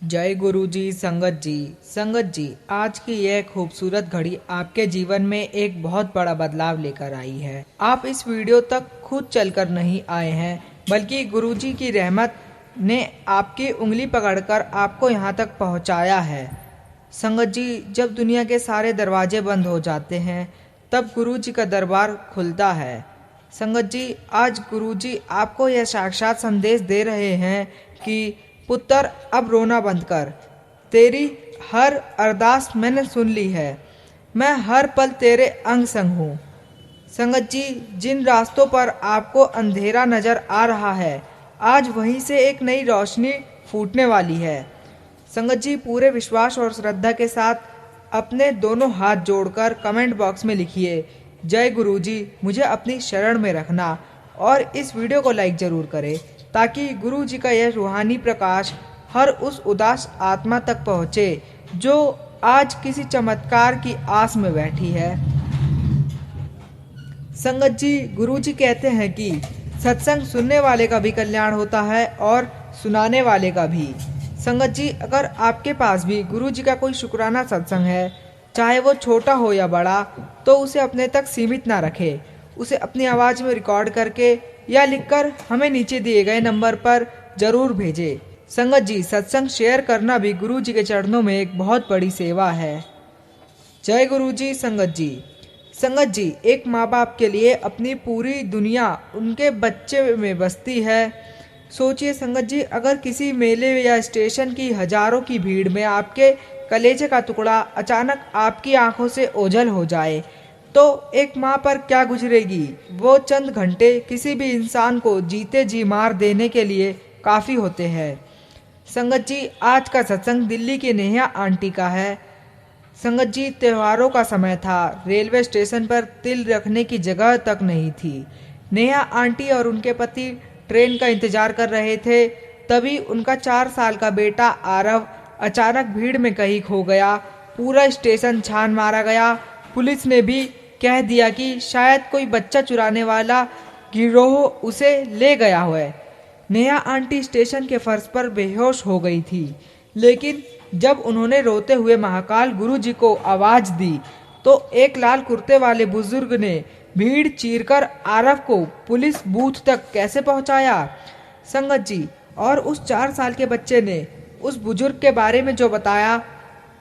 जय गुरु जी। संगत जी, आज की यह खूबसूरत घड़ी आपके जीवन में एक बहुत बड़ा बदलाव लेकर आई है। आप इस वीडियो तक खुद चलकर नहीं आए हैं, बल्कि गुरु जी की रहमत ने आपकी उंगली पकड़कर आपको यहाँ तक पहुँचाया है। संगत जी, जब दुनिया के सारे दरवाजे बंद हो जाते हैं, तब गुरु जी का दरबार खुलता है। संगत जी, आज गुरु जी आपको यह साक्षात संदेश दे रहे हैं कि पुत्र, अब रोना बंद कर। तेरी हर अरदास मैंने सुन ली है। मैं हर पल तेरे अंग संग हूँ। संगत जी, जिन रास्तों पर आपको अंधेरा नजर आ रहा है, आज वहीं से एक नई रोशनी फूटने वाली है। संगत जी, पूरे विश्वास और श्रद्धा के साथ अपने दोनों हाथ जोड़कर कमेंट बॉक्स में लिखिए, जय गुरुजी, मुझे अपनी शरण में रखना। और इस वीडियो को लाइक जरूर करें, ताकि गुरु जी का यह रूहानी प्रकाश हर उस उदास आत्मा तक पहुँचे जो आज किसी चमत्कार की आस में बैठी है। संगत जी, गुरु जी कहते हैं कि सत्संग सुनने वाले का भी कल्याण होता है और सुनाने वाले का भी। संगत जी, अगर आपके पास भी गुरु जी का कोई शुक्राना सत्संग है, चाहे वो छोटा हो या बड़ा, तो उसे अपने तक सीमित ना रखे। उसे अपनी आवाज़ में रिकॉर्ड करके या लिखकर हमें नीचे दिए गए नंबर पर जरूर भेजें। संगत जी, सत्संग शेयर करना भी गुरु जी के चरणों में एक बहुत बड़ी सेवा है। जय गुरु जी। संगत जी, एक माँ बाप के लिए अपनी पूरी दुनिया उनके बच्चे में बसती है। सोचिए संगत जी, अगर किसी मेले या स्टेशन की हजारों की भीड़ में आपके कलेजे का टुकड़ा अचानक आपकी आंखों से ओझल हो जाए, तो एक माँ पर क्या गुजरेगी। वो चंद घंटे किसी भी इंसान को जीते जी मार देने के लिए काफ़ी होते हैं। संगत जी, आज का सत्संग दिल्ली की नेहा आंटी का है। संगत जी, त्योहारों का समय था। रेलवे स्टेशन पर तिल रखने की जगह तक नहीं थी। नेहा आंटी और उनके पति ट्रेन का इंतजार कर रहे थे। तभी उनका 4 साल का बेटा आरव अचानक भीड़ में कहीं खो गया। पूरा स्टेशन छान मारा गया। पुलिस ने भी कह दिया कि शायद कोई बच्चा चुराने वाला गिरोह उसे ले गया है। नेहा आंटी स्टेशन के फर्श पर बेहोश हो गई थी, लेकिन जब उन्होंने रोते हुए महाकाल गुरु जी को आवाज दी, तो एक लाल कुर्ते वाले बुजुर्ग ने भीड़ चीरकर आरव को पुलिस बूथ तक कैसे पहुंचाया। संगत जी, और उस 4 साल के बच्चे ने उस बुजुर्ग के बारे में जो बताया,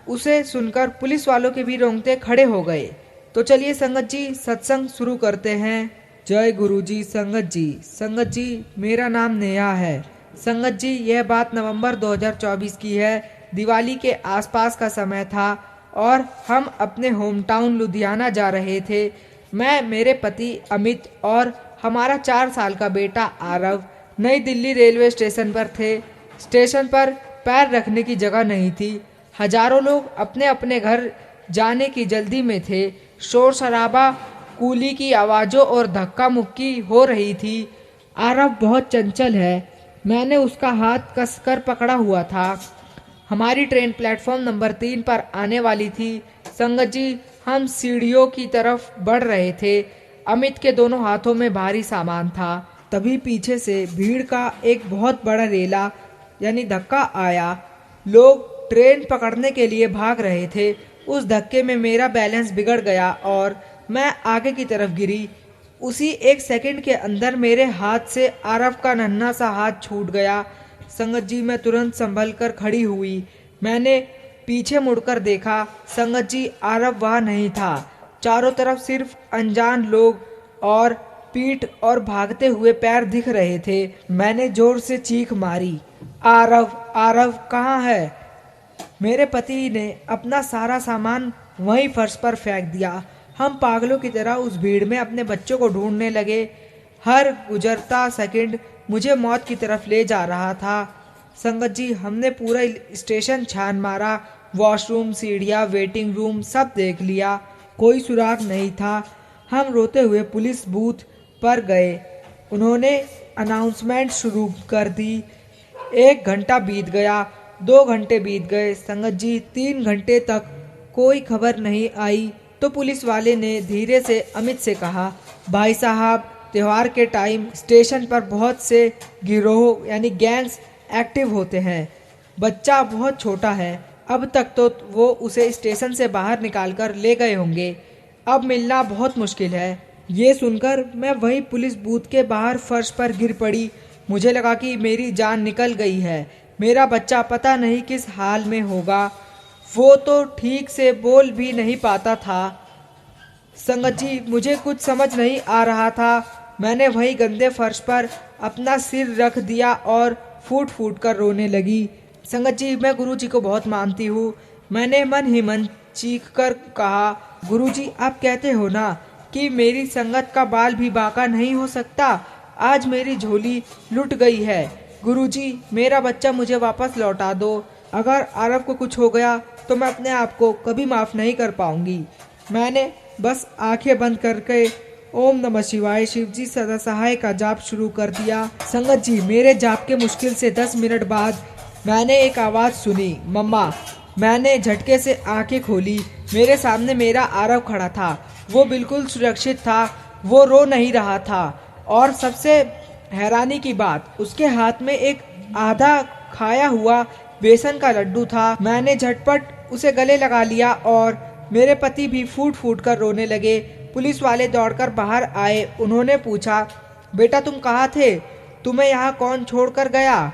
उसे सुनकर पुलिस वालों के भी रोंगटे खड़े हो गए। तो चलिए संगत जी, सत्संग शुरू करते हैं। जय गुरु जी। संगत जी, मेरा नाम नेहा है। संगत जी, यह बात नवंबर 2024 की है। दिवाली के आसपास का समय था और हम अपने होम टाउन लुधियाना जा रहे थे। मैं, मेरे पति अमित और हमारा 4 साल का बेटा आरव नई दिल्ली रेलवे स्टेशन पर थे। स्टेशन पर पैर रखने की जगह नहीं थी। हजारों लोग अपने अपने घर जाने की जल्दी में थे। शोर शराबा, कूली की आवाज़ों और धक्का मुक्की हो रही थी। आरव बहुत चंचल है। मैंने उसका हाथ कसकर पकड़ा हुआ था। हमारी ट्रेन प्लेटफॉर्म नंबर 3 पर आने वाली थी। संगत जी, हम सीढ़ियों की तरफ बढ़ रहे थे। अमित के दोनों हाथों में भारी सामान था। तभी पीछे से भीड़ का एक बहुत बड़ा रेला यानी धक्का आया। लोग ट्रेन पकड़ने के लिए भाग रहे थे। उस धक्के में मेरा बैलेंस बिगड़ गया और मैं आगे की तरफ गिरी। उसी 1 सेकंड के अंदर मेरे हाथ से आरव का नन्हा सा हाथ छूट गया। संगत जी, मैं तुरंत संभल कर खड़ी हुई। मैंने पीछे मुड़कर देखा। संगत जी, आरव वहाँ नहीं था। चारों तरफ सिर्फ अनजान लोग और पीठ और भागते हुए पैर दिख रहे थे। मैंने जोर से चीख मारी, आरव, आरव कहाँ है। मेरे पति ने अपना सारा सामान वहीं फर्श पर फेंक दिया। हम पागलों की तरह उस भीड़ में अपने बच्चों को ढूंढने लगे। हर गुजरता सेकंड मुझे मौत की तरफ ले जा रहा था। संगत जी, हमने पूरा स्टेशन छान मारा। वॉशरूम, सीढ़ियाँ, वेटिंग रूम सब देख लिया। कोई सुराग नहीं था। हम रोते हुए पुलिस बूथ पर गए। उन्होंने अनाउंसमेंट शुरू कर दी। 1 घंटा बीत गया, 2 घंटे बीत गए। संगत जी, 3 घंटे तक कोई खबर नहीं आई। तो पुलिस वाले ने धीरे से अमित से कहा, भाई साहब, त्योहार के टाइम स्टेशन पर बहुत से गिरोह यानी गैंग्स एक्टिव होते हैं। बच्चा बहुत छोटा है, अब तक तो वो उसे स्टेशन से बाहर निकालकर ले गए होंगे, अब मिलना बहुत मुश्किल है। ये सुनकर मैं वही पुलिस बूथ के बाहर फर्श पर गिर पड़ी। मुझे लगा कि मेरी जान निकल गई है। मेरा बच्चा पता नहीं किस हाल में होगा। वो तो ठीक से बोल भी नहीं पाता था। संगत जी, मुझे कुछ समझ नहीं आ रहा था। मैंने वही गंदे फर्श पर अपना सिर रख दिया और फूट फूट कर रोने लगी। संगत जी, मैं गुरुजी को बहुत मानती हूँ। मैंने मन ही मन चीख कर कहा, गुरुजी आप कहते हो ना कि मेरी संगत का बाल भी बांका नहीं हो सकता। आज मेरी झोली लुट गई है। गुरुजी, मेरा बच्चा मुझे वापस लौटा दो। अगर आरव को कुछ हो गया तो मैं अपने आप को कभी माफ नहीं कर पाऊंगी। मैंने बस आंखें बंद करके ओम नमः शिवाय शिवजी सदा सहाय का जाप शुरू कर दिया। संगत जी, मेरे जाप के मुश्किल से 10 मिनट बाद मैंने एक आवाज सुनी, मम्मा। मैंने झटके से आंखें खोली। मेरे सामने मेरा आरव खड़ा था। वो बिल्कुल सुरक्षित था। वो रो नहीं रहा था और सबसे हैरानी की बात, उसके हाथ में एक आधा खाया हुआ बेसन का लड्डू था। मैंने झटपट उसे गले लगा लिया और मेरे पति भी फूट फूट कर रोने लगे। पुलिस वाले दौड़कर बाहर आए। उन्होंने पूछा, बेटा तुम कहाँ थे? तुम्हें यहाँ कौन छोड़कर गया?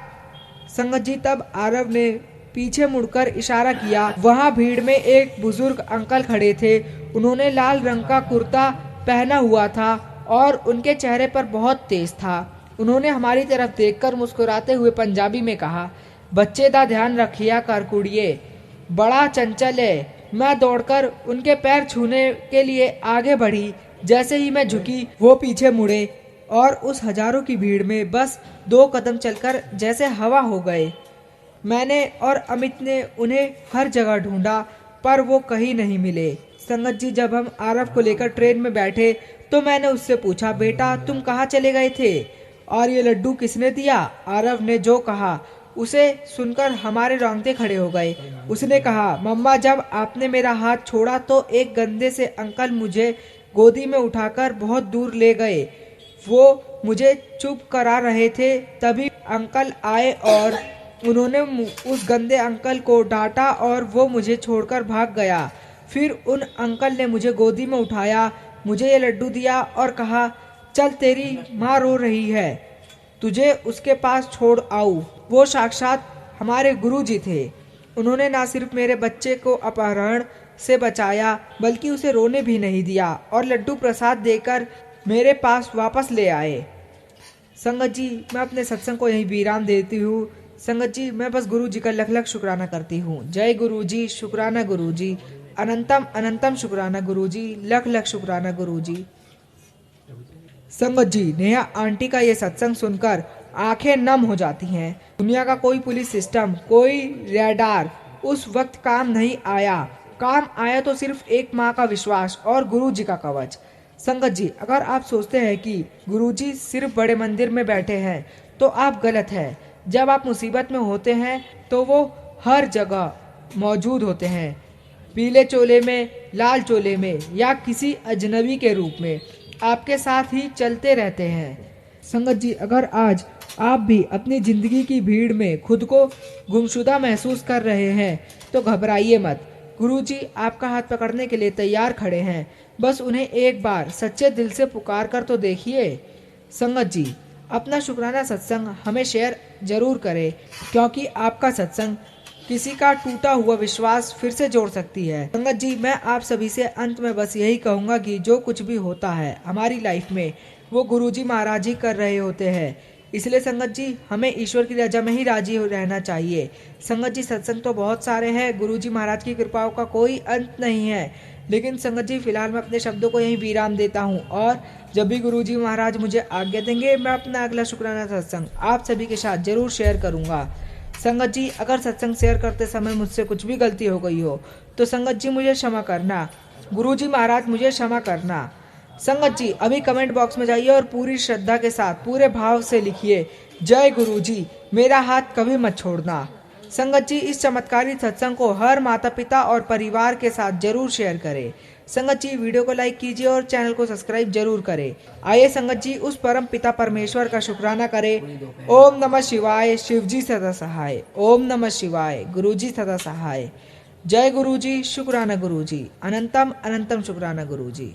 संगत जी, तब आरव ने पीछे मुड़कर इशारा किया। वहाँ भीड़ में एक बुजुर्ग अंकल खड़े थे। उन्होंने लाल रंग का कुर्ता पहना हुआ था और उनके चेहरे पर बहुत तेज था। उन्होंने हमारी तरफ देखकर मुस्कुराते हुए पंजाबी में कहा, बच्चे दा ध्यान रखिया कर कुड़िए, बड़ा चंचल है। मैं दौड़कर उनके पैर छूने के लिए आगे बढ़ी। जैसे ही मैं झुकी, वो पीछे मुड़े और उस हजारों की भीड़ में बस 2 कदम चलकर जैसे हवा हो गए। मैंने और अमित ने उन्हें हर जगह ढूंढा पर वो कहीं नहीं मिले। संगत जी, जब हम आरव को लेकर ट्रेन में बैठे तो मैंने उससे पूछा, बेटा तुम कहाँ चले गए थे और ये लड्डू किसने दिया? आरव ने जो कहा उसे सुनकर हमारे रोंगटे खड़े हो गए। उसने कहा, मम्मा जब आपने मेरा हाथ छोड़ा तो एक गंदे से अंकल मुझे गोदी में उठाकर बहुत दूर ले गए। वो मुझे चुप करा रहे थे। तभी अंकल आए और उन्होंने उस गंदे अंकल को डांटा और वो मुझे छोड़कर भाग गया। फिर उन अंकल ने मुझे गोदी में उठाया, मुझे ये लड्डू दिया और कहा, चल तेरी माँ रो रही है, तुझे उसके पास छोड़ आऊं। वो साक्षात हमारे गुरुजी थे। उन्होंने ना सिर्फ मेरे बच्चे को अपहरण से बचाया बल्कि उसे रोने भी नहीं दिया और लड्डू प्रसाद देकर मेरे पास वापस ले आए। संगत जी, मैं अपने सत्संग को यहीं विराम देती हूँ। संगत जी, मैं बस गुरु जी का लख लख शुक्राना करती हूँ। जय गुरु जी, शुक्राना गुरु जी, अनंतम अनंतम शुक्राना गुरु जी, लख लख शुक्राना गुरु जी। संगत जी, नेहा आंटी का ये सत्संग सुनकर आंखें नम हो जाती हैं। दुनिया का कोई पुलिस सिस्टम, कोई रडार उस वक्त काम नहीं आया। काम आया तो सिर्फ एक माँ का विश्वास और गुरु जी का कवच। संगत जी, अगर आप सोचते हैं कि गुरुजी सिर्फ बड़े मंदिर में बैठे हैं तो आप गलत हैं। जब आप मुसीबत में होते हैं तो वो हर जगह मौजूद होते हैं, पीले चोले में, लाल चोले में या किसी अजनबी के रूप में आपके साथ ही चलते रहते हैं। संगत जी, अगर आज आप भी अपनी जिंदगी की भीड़ में खुद को गुमशुदा महसूस कर रहे हैं तो घबराइए मत। गुरुजी आपका हाथ पकड़ने के लिए तैयार खड़े हैं। बस उन्हें एक बार सच्चे दिल से पुकार कर तो देखिए। संगत जी, अपना शुक्राना सत्संग हमें शेयर जरूर करें, क्योंकि आपका सत्संग किसी का टूटा हुआ विश्वास फिर से जोड़ सकती है। संगत जी, मैं आप सभी से अंत में बस यही कहूँगा कि जो कुछ भी होता है हमारी लाइफ में वो गुरुजी महाराज ही कर रहे होते हैं। इसलिए संगत जी, हमें ईश्वर की रजा में ही राजी रहना चाहिए। संगत जी, सत्संग तो बहुत सारे हैं, गुरुजी महाराज की कृपाओं का कोई अंत नहीं है। लेकिन संगत जी, फिलहाल मैं अपने शब्दों को यहीं विराम देता हूँ और जब भी गुरुजी महाराज मुझे आज्ञा देंगे मैं अपना अगला शुक्राना सत्संग आप सभी के साथ जरूर शेयर करूँगा। संगत जी, अगर सत्संग शेयर करते समय मुझसे कुछ भी गलती हो गई हो तो संगत जी मुझे क्षमा करना। गुरुजी महाराज मुझे क्षमा करना। संगत जी, अभी कमेंट बॉक्स में जाइए और पूरी श्रद्धा के साथ पूरे भाव से लिखिए, जय गुरुजी, मेरा हाथ कभी मत छोड़ना। संगत जी, इस चमत्कारी सत्संग को हर माता पिता और परिवार के साथ जरूर शेयर करें। संगत जी, वीडियो को लाइक कीजिए और चैनल को सब्सक्राइब जरूर करें। आइए संगत जी, उस परम पिता परमेश्वर का शुक्राना करें। ओम नमः शिवाय, शिव जी सदा सहाय। ओम नमः शिवाय, गुरु जी सदा सहाय। जय गुरु जी, शुक्राना गुरु जी, अनंतम अनंतम शुक्राना गुरु जी।